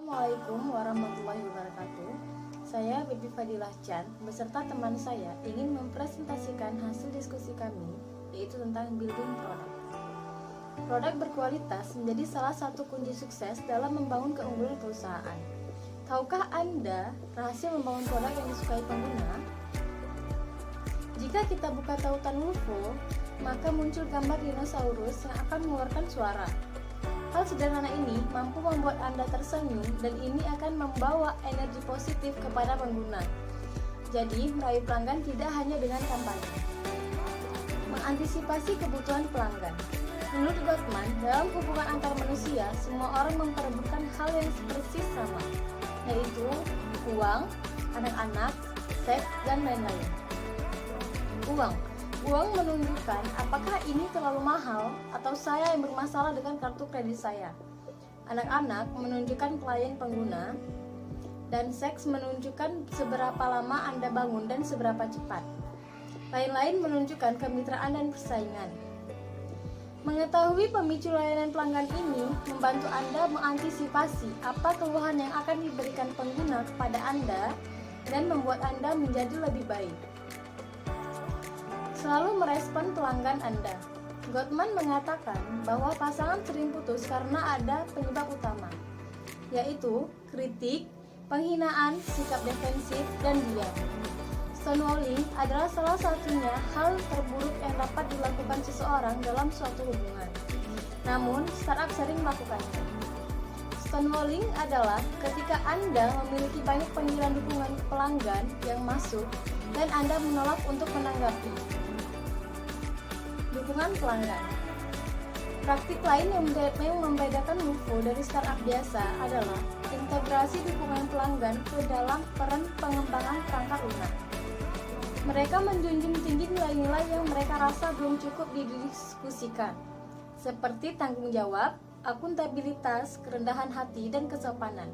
Assalamualaikum warahmatullahi wabarakatuh. Saya Bibi Fadilah Chan beserta teman saya ingin mempresentasikan hasil diskusi kami, yaitu tentang building product. Produk berkualitas menjadi salah satu kunci sukses dalam membangun keunggulan perusahaan. Tahukah Anda rahasia membangun produk yang disukai pengguna? Jika kita buka tautan UFO, maka muncul gambar dinosaurus yang akan mengeluarkan suara. Hal sederhana ini mampu membuat Anda tersenyum dan ini akan membawa energi positif kepada pengguna. Jadi, meraih pelanggan tidak hanya dengan kampanye. Mengantisipasi kebutuhan pelanggan. Menurut Gottman, dalam hubungan antar manusia, semua orang memperebutkan hal yang persis sama, yaitu uang, anak-anak, seks, dan lain-lain. Uang menunjukkan apakah ini terlalu mahal atau saya yang bermasalah dengan kartu kredit saya. Anak-anak menunjukkan pelayan pengguna, dan seks menunjukkan seberapa lama Anda bangun dan seberapa cepat. Lain-lain menunjukkan kemitraan dan persaingan. Mengetahui pemicu layanan pelanggan ini membantu Anda mengantisipasi apa keluhan yang akan diberikan pengguna kepada Anda dan membuat Anda menjadi lebih baik. Selalu merespon pelanggan Anda. Gottman mengatakan bahwa pasangan sering putus karena ada penyebab utama, yaitu kritik, penghinaan, sikap defensif, dan diam. Stonewalling adalah salah satunya hal terburuk yang dapat dilakukan seseorang dalam suatu hubungan. Namun, startup sering melakukannya. Stonewalling adalah ketika Anda memiliki banyak panggilan dukungan pelanggan yang masuk dan Anda menolak untuk menanggapi. Dukungan pelanggan. Praktik lain yang membedakan UFO dari startup biasa adalah integrasi dukungan pelanggan ke dalam peran pengembangan perangkat lunak. Mereka menjunjung tinggi nilai-nilai yang mereka rasa belum cukup didiskusikan, seperti tanggung jawab, akuntabilitas, kerendahan hati, dan kesopanan.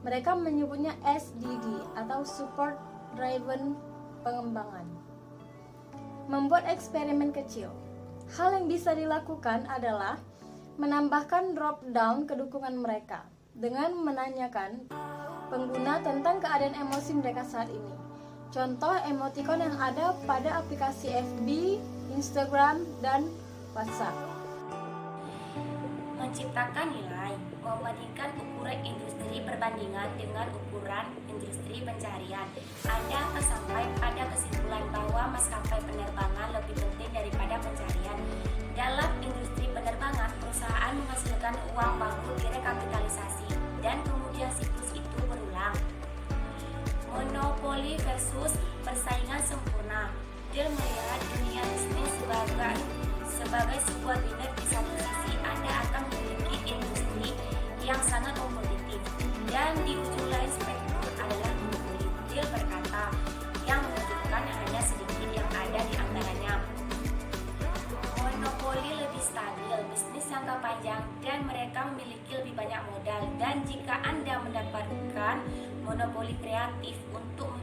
Mereka menyebutnya SDD atau Support Driven Pengembangan. Membuat eksperimen kecil. Hal yang bisa dilakukan adalah menambahkan drop down ke dukungan mereka dengan menanyakan pengguna tentang keadaan emosi mereka saat ini. Contoh emoticon yang ada pada aplikasi FB, Instagram, dan WhatsApp. Menciptakan nilai, membandingkan ukuran industri perbandingan dengan ukuran industri pencarian. Anda akan sampai pada kesimpulan bahwa maskapai penerbangan lebih penting daripada pencarian. Dalam industri penerbangan, perusahaan menghasilkan uang baru direkapitalisasi dan kemudian siklus itu berulang. Monopoli versus persaingan sempurna. Dia melihat dunia bisnis sebagai sebuah biner. Di satu sisi Anda akan memiliki industri yang sangat kompetitif dan di ujung lain spektrum adalah monopoli. Dia berkata yang menunjukkan hanya sedikit yang ada di antaranya. Monopoli lebih stabil, bisnis jangka panjang, dan mereka memiliki lebih banyak modal. Dan jika Anda mendapatkan monopoli kreatif untuk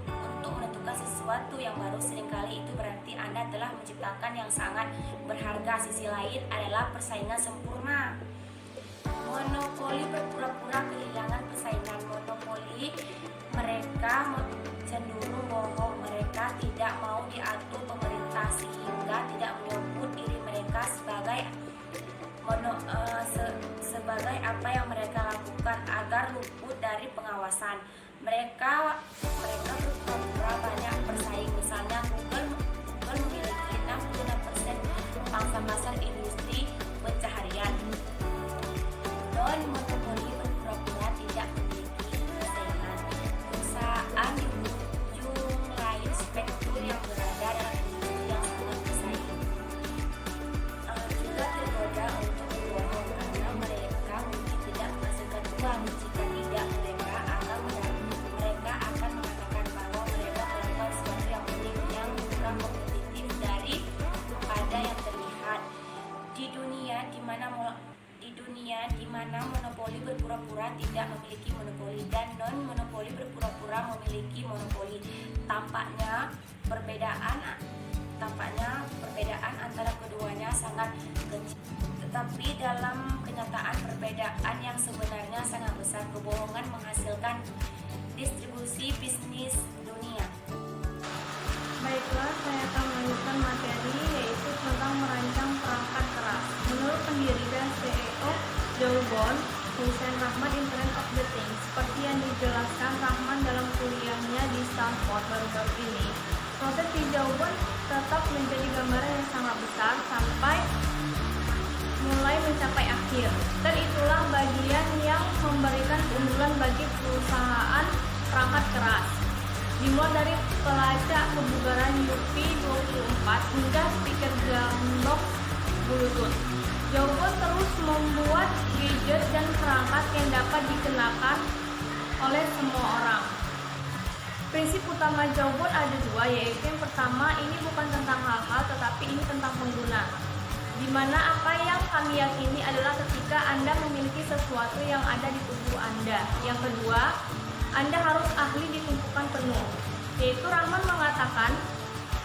menentukan sesuatu yang baru, seringkali itu berarti Anda telah menciptakan yang sangat berharga. Sisi lain adalah persaingan sempurna. Monopoli berpura-pura kehilangan persaingan. Monopoli mereka cenderung bohong. Mereka tidak mau diatur pemerintah sehingga tidak menyebut diri mereka sebagai apa yang mereka lakukan agar luput dari pengawasan. Mereka berpura-pura banyak bersaing. Misalnya Google memiliki 66% pangsa pasar industri pencaharian. Non-monopoli berpura-pura tidak memiliki persaingan. Perusahaan di ujung lain spektrum yang berada dalam industri yang sangat bersaing juga tergoda untuk berbohong karena mereka mungkin tidak menghasilkan uang. Jika tidak, mereka akan mengatakan bahwa mereka melakukan sesuatu yang penting yang kurang kompetitif daripada yang terlihat. Di dunia di mana monopoli berpura-pura tidak memiliki monopoli dan non-monopoli berpura-pura memiliki monopoli, tampaknya perbedaan antara keduanya sangat kecil. Tetapi dalam kenyataan perbedaan yang sebenarnya sangat besar. Kebohongan menghasilkan distribusi bisnis dunia. Baiklah, saya akan melanjutkan materi yaitu tentang merancang perangkat keras. Menurut pendiri dan CEO Jawbon, Hussein Rahman, Internet of the Things, seperti yang dijelaskan Rahman dalam kuliahnya di Stanford baru-baru ini, proses di Jawbon tetap menjadi gambaran yang sangat besar sampai mulai mencapai akhir, dan itulah bagian yang memberikan keunggulan bagi perusahaan perangkat keras. Dimulai dari pelacak kebugaran UP24 hingga speaker gambok Bluetooth, Jawbon terus membuat gadget dan perangkat yang dapat dikenakan oleh semua orang. Prinsip utama Jawbon ada dua, yaitu yang pertama, ini bukan tentang hal-hal tetapi ini tentang pengguna, di mana apa yang kami yakini adalah ketika Anda memiliki sesuatu yang ada di tubuh Anda. Yang kedua, Anda harus ahli di tumpukan penuh, yaitu Rahman mengatakan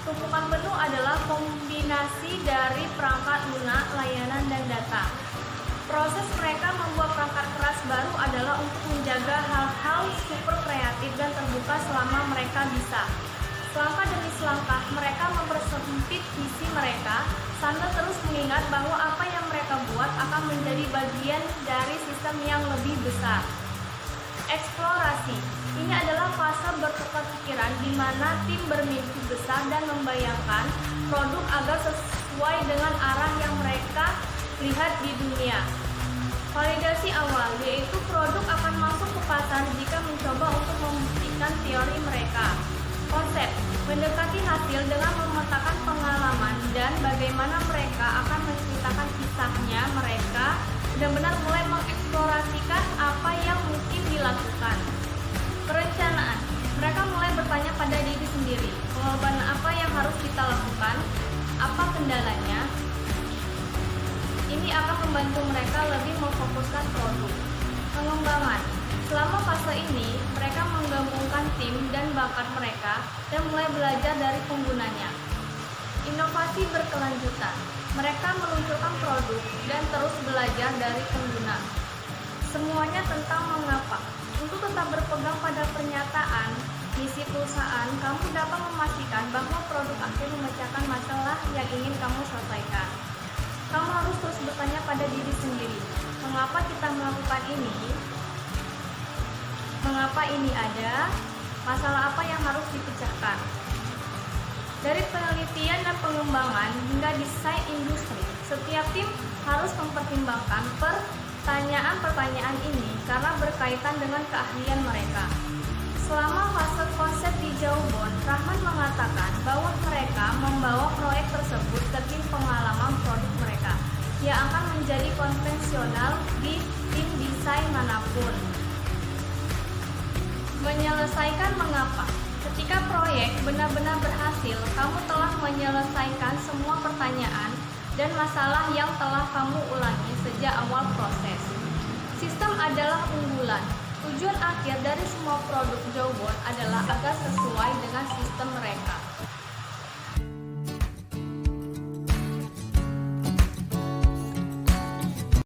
tumpukan penuh adalah kombinasi dari perangkat lunak, layanan, dan data. Proses mereka membuat perangkat keras baru adalah untuk menjaga hal-hal super kreatif dan terbuka selama mereka bisa. Selangkah demi selangkah, mereka mempersempit visi mereka sambil terus mengingat bahwa apa yang mereka buat akan menjadi bagian dari sistem yang lebih besar. Eksplorasi. Ini adalah fase bertukar pikiran di mana tim bermimpi besar dan membayangkan produk agar sesuai dengan arah yang mereka lihat di dunia. Validasi awal, yaitu produk akan masuk ke pasar jika mencoba untuk membuktikan teori mereka. Konsep, mendekati hasil dengan memetakan pengalaman dan bagaimana mereka akan menceritakan kisahnya. Mereka benar-benar mulai mengeksplorasikan apa yang mungkin dilakukan. Perencanaan, mereka mulai bertanya pada diri sendiri, pengorbanan apa yang harus kita lakukan, apa kendalanya. Ini akan membantu mereka lebih memfokuskan produk. Pengembangan, selama fase ini, mereka menggabungkan tim dan bakat mereka dan mulai belajar dari penggunanya. Inovasi berkelanjutan, mereka meluncurkan produk dan terus belajar dari pengguna. Semuanya tentang mengapa. Untuk tetap berpegang pada pernyataan misi perusahaan, kamu dapat memastikan bahwa produk akhir memecahkan masalah yang ingin kamu selesaikan. Kamu harus terus bertanya pada diri sendiri, mengapa kita melakukan ini? Mengapa ini ada? Masalah apa yang harus dipecahkan? Dari penelitian dan pengembangan hingga desain industri, setiap tim harus mempertimbangkan pertanyaan-pertanyaan ini karena berkaitan dengan keahlian mereka. Selama fase konsep di Jawbon, Rahman mengatakan bahwa mereka membawa proyek tersebut ke tim pengalaman produk mereka yang akan menjadi konvensional di tim desain manapun. Menyelesaikan mengapa. Ketika proyek benar-benar berhasil, kamu telah menyelesaikan semua pertanyaan dan masalah yang telah kamu ulangi sejak awal proses. Sistem adalah unggulan. Tujuan akhir dari semua produk Jawbon adalah agar sesuai dengan sistem mereka.